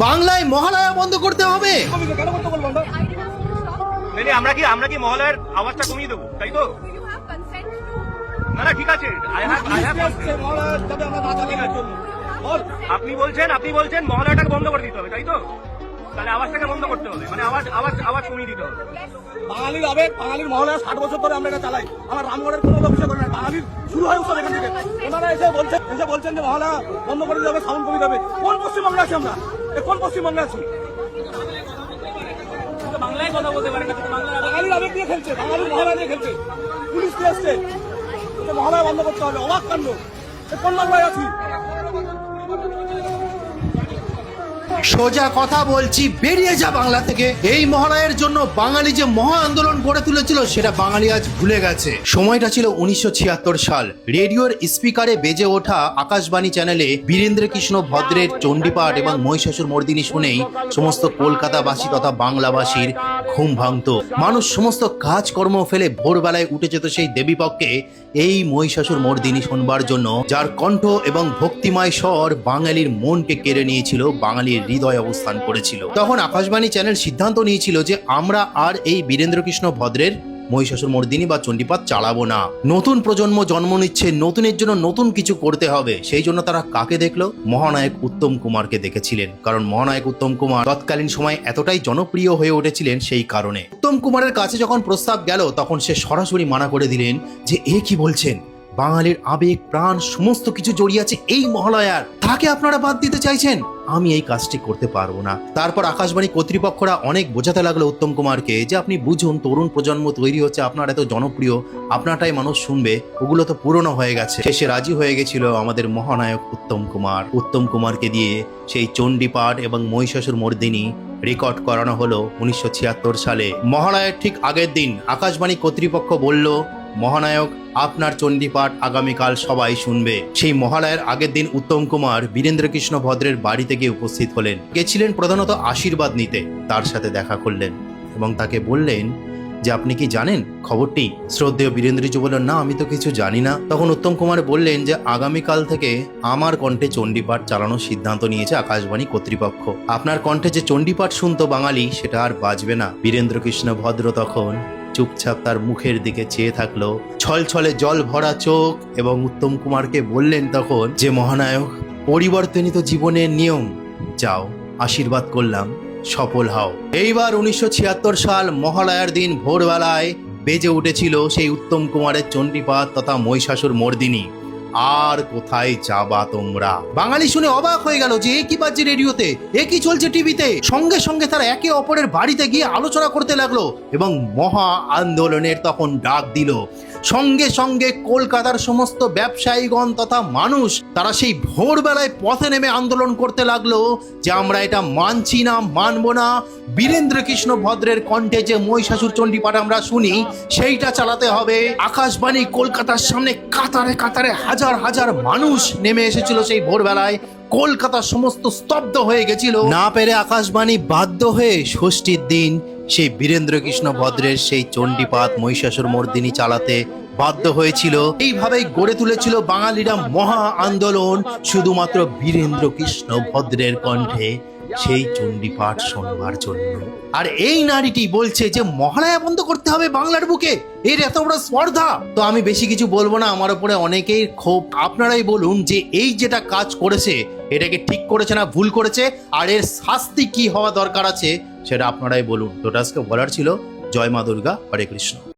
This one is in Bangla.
বাংলায় মহালয়া বন্ধ করতে হবে। আমরা কি মহালয়ার আওয়াজটা কমিয়ে দেবো, তাই তো? না না, ঠিক আছে। আপনি বলছেন মহালয়াটাকে বন্ধ করে দিতে হবে, তাই তো? তাহলে আওয়াজটাকে বন্ধ করতে হবে, মানে আওয়াজ কমিয়ে দিতে হবে। বাঙালির আবেগ, বাঙালির মহালয়া 60 বছর ধরে আমরা এটা চালাই। আমার রামগড়ের কোনো অভিষেক করে না, বাঙালির শুরু হয় উৎসব এখান থেকে। ওনারা এসে বলছেন যে মহালয়া বন্ধ করে দিতে হবে, সাউন্ড কমিয়ে দেবে। কোন পশ্চিমবঙ্গে আছি আমরা? কোন পশ্চিমবঙ্গে আছি? বাংলায় কথা বলতে পারে না, বাঙালির আবেগ দিয়ে খেলছে, বাঙালির মহালয়া দিয়ে খেলছে। পুলিশ দিয়ে আসছে, মহালয়া বন্ধ করতে হবে। অবাক কাণ্ড। কোন বাংলায় আছি? সোজা কথা বলছি, বেরিয়ে যা বাংলা থেকে। এই মহালয়ের জন্য বাঙালি যে মহা আন্দোলন গড়ে তুলেছিল সেটা বাঙালি আজ ভুলে গেছে। সময়টা ছিল 1976 সাল। রেডিওর স্পিকারে বেজে ওঠা আকাশবাণী চ্যানেলে বীরেন্দ্র কৃষ্ণ ভদ্রের চণ্ডীপাঠ এবং মহিষাসুর মর্দিনী শুনেই সমস্ত কলকাতাবাসী তথা বাংলাবাসীর ঘুম ভাঙত। মানুষ সমস্ত কাজকর্ম ফেলে ভোরবেলায় উঠে যেত সেই দেবীপক্ষে এই মহিষাসুর মর্দিনী শুনবার জন্য, যার কণ্ঠ এবং ভক্তিময় স্বর বাঙালির মনকে কেড়ে নিয়েছিল, বাঙালির হৃদয় অবস্থান করেছিল। তখন আকাশবাণী চ্যানেল সিদ্ধান্ত নিয়েছিল যে আমরা আর এই বীরেন্দ্র কৃষ্ণ ভদ্রের মহিষাসুর মর্দিনী বা চণ্ডীপাঠ চালাবো না। নতুন প্রজন্ম জন্ম নিচ্ছে, নতুনের জন্য নতুন কিছু করতে হবে। সেই জন্য তারা কাকে দেখলো? মহানায়ক উত্তম কুমারকে দেখেছিলেন। কারণ মহানায়ক উত্তম কুমার তৎকালীন সময় এতটাই জনপ্রিয় হয়ে উঠেছিলেন সেই কারণে। উত্তম কুমারের কাছে যখন প্রস্তাব গেল তখন সে সরাসরি মানা করে দিলেন যে এ কি বলছেন, বাঙালির আবেগ প্রাণ সমস্ত কিছু জড়িয়ে আছে এই মহালয়ার, তাকে আপনারা বাদ দিতে চাইছেন? আমি এই কাজটি করতে পারবো না। তারপর আকাশবাণী কর্তৃপক্ষরা অনেক বোঝাতে লাগলো উত্তম কুমারকে যে আপনি বুঝুন, তরুণ প্রজন্ম তৈরি হচ্ছে, আপনার এত জনপ্রিয়, আপনারটাই মানুষ শুনবে, ওগুলো তো পুরনো হয়ে গেছে। শেষে রাজি হয়ে গেছিল আমাদের মহানায়ক উত্তম কুমার। উত্তম কুমারকে দিয়ে সেই চণ্ডীপাঠ এবং মহিষাসুর মর্দিনী রেকর্ড করানো হলো 1976 সালে। মহালয়ার ঠিক আগের দিন আকাশবাণী কর্তৃপক্ষ বলল, মহানায়ক আপনার চণ্ডীপাঠ আগামীকাল সবাই শুনবে। সেই মহালয়ার আগের দিন উত্তম কুমার বীরেন্দ্র কৃষ্ণ ভদ্রের বাড়িতে গিয়ে উপস্থিত হলেন। গেছিলেন প্রধানত আশীর্বাদ নিতে। তার সাথে দেখা করলেন এবং তাকে বললেন যে আপনি কি জানেন খবরটি? শ্রদ্ধেয় বীরেন্দ্রজি বললেন, না আমি তো কিছু জানি না। তখন উত্তম কুমার বললেন যে আগামীকাল থেকে আমার কণ্ঠে চণ্ডীপাঠ চালানোর সিদ্ধান্ত নিয়েছে আকাশবাণী কর্তৃপক্ষ। আপনার কণ্ঠে যে চণ্ডীপাঠ শুনতো বাঙালি, সেটা আর বাজবে না। বীরেন্দ্র কৃষ্ণ ভদ্র তখন চুপচাপ তার মুখের দিকে চেয়ে থাকলো, ছলছলে জল ভরা চোখ, এবং উত্তম কুমারকে বললেন তখন যে মহানায়ক, পরিবর্তনিত জীবনের নিয়ম, যাও আশীর্বাদ করলাম, সফল হও। এইবার 1976 সাল মহালয়ার দিন ভোরবেলায় বেজে উঠেছিল সেই উত্তম কুমারের চণ্ডীপাঠ তথা মহিষাসুর মর্দিনী। আর কোথায় যাবা তোমরা? বাঙালি শুনে অবাক হয়ে গেল যে এ কি বাজছে রেডিওতে, এ কি চলছে টিভিতে। সঙ্গে সঙ্গে তারা একে অপরের বাড়িতে গিয়ে আলোচনা করতে লাগলো এবং মহা আন্দোলনের তখন ডাক দিল। সঙ্গে সঙ্গে কলকাতার সমস্ত ব্যবসায়ীগণ তথা মানুষ তারা সেই ভোরবেলায় পথে নেমে আন্দোলন করতে লাগলো যে আমরা এটা মানছি না, মানবো না। বীরেন্দ্র কৃষ্ণ ভদ্রের কণ্ঠে যে মহিষাসুর চণ্ডীপাঠ আমরা শুনি সেইটা চালাতে হবে। আকাশবাণী কলকাতার সামনে কাতারে কাতারে হাজার হাজার মানুষ নেমে এসেছিল সেই ভোরবেলায়। কলকাতার সমস্ত স্তব্ধ হয়ে গেছিল। না পেরে আকাশবাণী বাধ্য হয়ে ষষ্ঠীর দিন সেই বীরেন্দ্র কৃষ্ণ ভদ্রের সেই চণ্ডীপাঠ মহিষাসুর মর্দিনী চালাতে বাধ্য হয়েছিল। এইভাবেই গড়ে তুলেছিল বাঙালিরা মহা আন্দোলন, শুধুমাত্র বীরেন্দ্র কৃষ্ণ ভদ্রের কণ্ঠে সেই চণ্ডীপাঠ শোনবার জন্য। আর এই নারীটি বলছে যে মহালয়া বন্ধ করতে হবে বাংলার বুকে, এর এত বড় স্পর্ধা। তো আমি বেশি কিছু বলবো না, আমার উপরে অনেকেই ক্ষোভ। আপনারাই বলুন যে এই যেটা কাজ করেছে এটাকে ঠিক করেছে না ভুল করেছে, আর এর শাস্তি কি হওয়া দরকার আছে সেটা আপনারাই বলুন। তো আজকে বলার ছিল। জয় মা দুর্গা, হরে কৃষ্ণ।